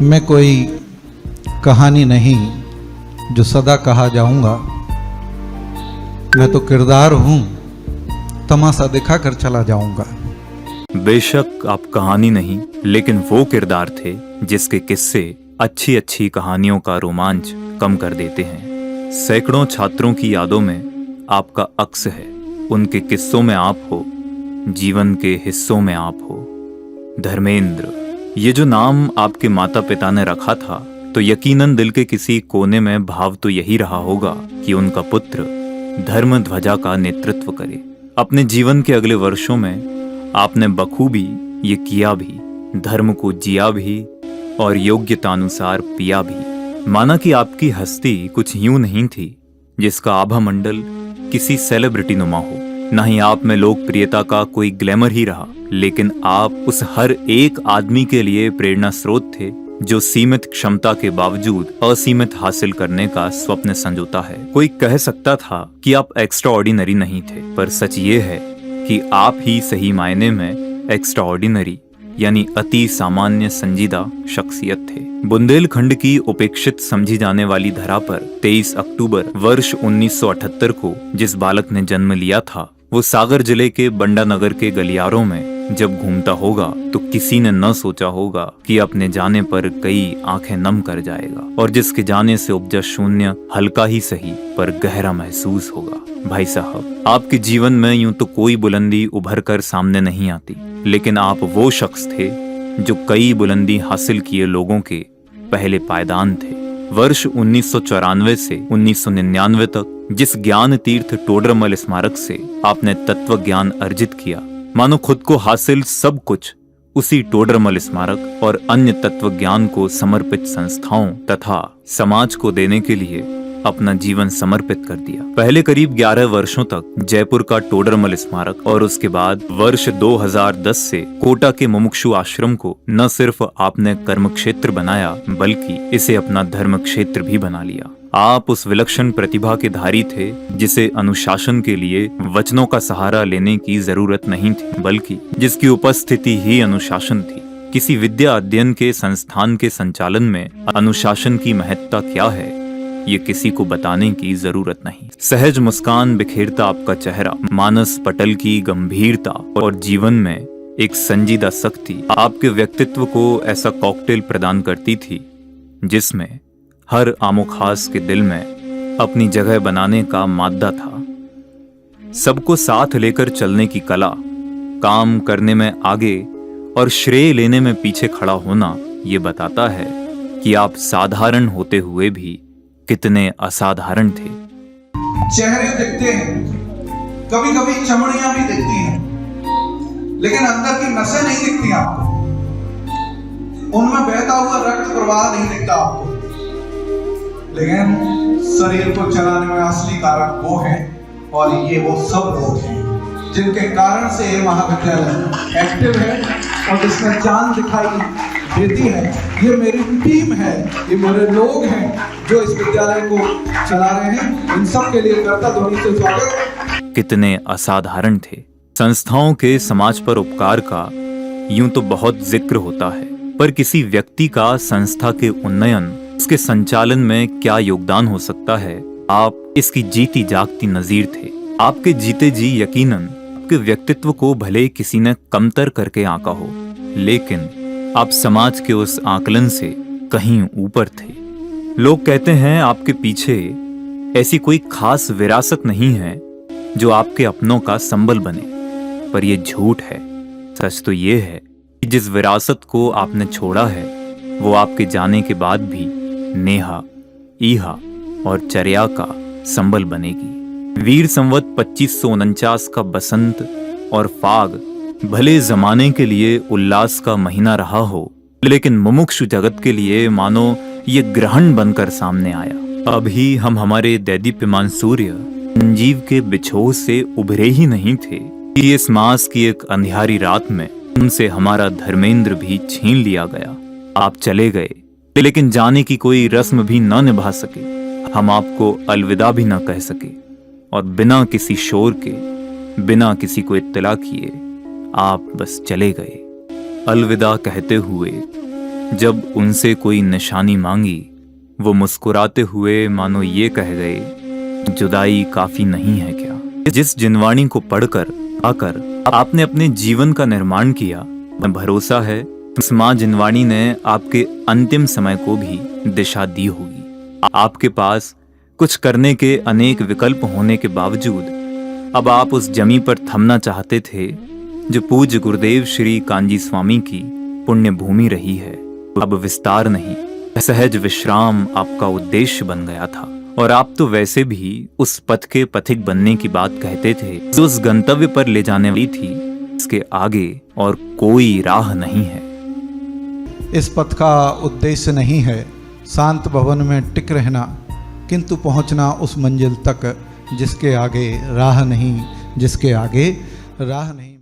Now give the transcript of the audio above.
मैं कोई कहानी नहीं जो सदा कहा जाऊंगा। मैं तो किरदार हूं, तमाशा दिखा कर चला जाऊंगा। बेशक आप कहानी नहीं, लेकिन वो किरदार थे जिसके किस्से अच्छी अच्छी कहानियों का रोमांच कम कर देते हैं। सैकड़ों छात्रों की यादों में आपका अक्स है। उनके किस्सों में आप हो, जीवन के हिस्सों में आप हो। धर्मेंद्र, ये जो नाम आपके माता पिता ने रखा था, तो यकीनन दिल के किसी कोने में भाव तो यही रहा होगा कि उनका पुत्र धर्म ध्वजा का नेतृत्व करे। अपने जीवन के अगले वर्षों में आपने बखूबी ये किया भी, धर्म को जिया भी और योग्यतानुसार पिया भी। माना कि आपकी हस्ती कुछ यूं नहीं थी जिसका आभा मंडल किसी सेलिब्रिटी नुमा हो, न ही आप में लोकप्रियता का कोई ग्लैमर ही रहा, लेकिन आप उस हर एक आदमी के लिए प्रेरणा स्रोत थे जो सीमित क्षमता के बावजूद असीमित हासिल करने का स्वप्न संजोता है। कोई कह सकता था कि आप एक्स्ट्रा ऑर्डिनरी नहीं थे, पर सच ये है कि आप ही सही मायने में एक्स्ट्रा ऑर्डिनरी यानी अति सामान्य संजीदा शख्सियत थे। बुंदेलखंड की उपेक्षित समझी जाने वाली धरा पर 23 अक्टूबर वर्ष 1978 को जिस बालक ने जन्म लिया था, वो सागर जिले के बंडा नगर के गलियारों में जब घूमता होगा तो किसी ने न सोचा होगा कि अपने जाने पर कई आंखें नम कर जाएगा, और जिसके जाने से उपजा शून्य हल्का ही सही पर गहरा महसूस होगा। भाई साहब, आपके जीवन में यूं तो कोई बुलंदी उभर कर सामने नहीं आती, लेकिन आप वो शख्स थे जो कई बुलंदी हासिल किए लोगों के पहले पायदान थे। वर्ष 1994 से 1999 तक जिस ज्ञान तीर्थ टोडरमल स्मारक से आपने तत्व ज्ञान अर्जित किया, मानो खुद को हासिल सब कुछ उसी टोडरमल स्मारक और अन्य तत्व ज्ञान को समर्पित संस्थाओं तथा समाज को देने के लिए अपना जीवन समर्पित कर दिया। पहले करीब 11 वर्षों तक जयपुर का टोडरमल स्मारक और उसके बाद वर्ष 2010 से कोटा के मुमुक्षु आश्रम को न सिर्फ आपने कर्म क्षेत्र बनाया, बल्कि इसे अपना धर्म क्षेत्र भी बना लिया। आप उस विलक्षण प्रतिभा के धारी थे जिसे अनुशासन के लिए वचनों का सहारा लेने की जरूरत नहीं थी, बल्कि जिसकी उपस्थिति ही अनुशासन थी। किसी विद्या अध्ययन के संस्थान के संचालन में अनुशासन की महत्ता क्या है, ये किसी को बताने की जरूरत नहीं। सहज मुस्कान बिखेरता आपका चेहरा, मानस पटल की गंभीरता और जीवन में एक संजीदा सख्ती आपके व्यक्तित्व को ऐसा कॉकटेल प्रदान करती थी जिसमें हर आमोखास के दिल में अपनी जगह बनाने का मादा था। सबको साथ लेकर चलने की कला, काम करने में आगे और श्रेय लेने में पीछे खड़ा होना, ये बताता है कि आप साधारण होते हुए भी कितने असाधारण थे। चेहरे दिखते हैं, कभी कभी चमड़ियां भी दिखती हैं, लेकिन अंदर की नसें नहीं दिखती आपको। उनमें बहता हुआ रक्त प्रवाह नहीं दिखता आपको, लेकिन शरीर को चलाने में असली कारण वो है, और ये वो सब लोग हैं जिनके कारण से ये महाविद्यालय एक्टिव है और जिसमें जान दिखाई देती है। ये मेरी टीम है, ये मेरे लोग हैं जो इस विद्यालय को चला रहे हैं। इन सब के लिए करता ध्वनि से स्वागत। कितने असाधारण थे। संस्थाओं के समाज पर उपकार का यूं तो बहुत जिक्र होता है, पर किसी व्यक्ति का संस्था के उन्नयन, उसके संचालन में क्या योगदान हो सकता है, आप इसकी जीती जागती नजीर थे। आपके जीते जी यकीनन आपके व्यक्तित्व को भले किसी ने कमतर करके आंका हो, लेकिन आप समाज के उस आकलन से कहीं ऊपर थे। लोग कहते हैं आपके पीछे ऐसी कोई खास विरासत नहीं है जो आपके अपनों का संबल बने, पर यह झूठ है। सच तो यह है कि जिस विरासत को आपने छोड़ा है, वो आपके जाने के बाद भी नेहा, ईहा और चर्या का संबल बनेगी। वीर संवत 2549 का बसंत और फाग भले जमाने के लिए उल्लास का महीना रहा हो, लेकिन मुमुक्षु जगत के लिए मानो ये ग्रहण बनकर सामने आया। अभी हम हमारे दैदीप्यमान सूर्य संजीव के बिछोह से उभरे ही नहीं थे कि इस मास की एक अंधियारी रात में उनसे हमारा धर्मेंद्र भी छीन लिया गया। आप चले गए, लेकिन जाने की कोई रस्म भी न निभा सके। हम आपको अलविदा भी न कह सके, और बिना किसी शोर के, बिना किसी को इत्तला किए आप बस चले गए। अलविदा कहते हुए जब उनसे कोई निशानी मांगी, वो मुस्कुराते हुए मानो ये कह गए, जुदाई काफी नहीं है क्या। जिस जिनवाणी को पढ़कर आकर आपने अपने जीवन का निर्माण किया, भरोसा है इस माँ जिनवाणी ने आपके अंतिम समय को भी दिशा दी होगी। आपके पास कुछ करने के अनेक विकल्प होने के बावजूद अब आप उस जमी पर थमना चाहते थे जो पूज्य गुरुदेव श्री कांजी स्वामी की पुण्य भूमि रही है। अब विस्तार नहीं, सहज विश्राम आपका उद्देश्य बन गया था। और आप तो वैसे भी उस पथ के पथिक बनने की बात कहते थे जो उस गंतव्य पर ले जाने वाली थी। इसके आगे और कोई राह नहीं है। इस पथ का उद्देश्य नहीं है शांत भवन में टिक रहना, किंतु पहुंचना उस मंजिल तक जिसके आगे राह नहीं, जिसके आगे राह नहीं।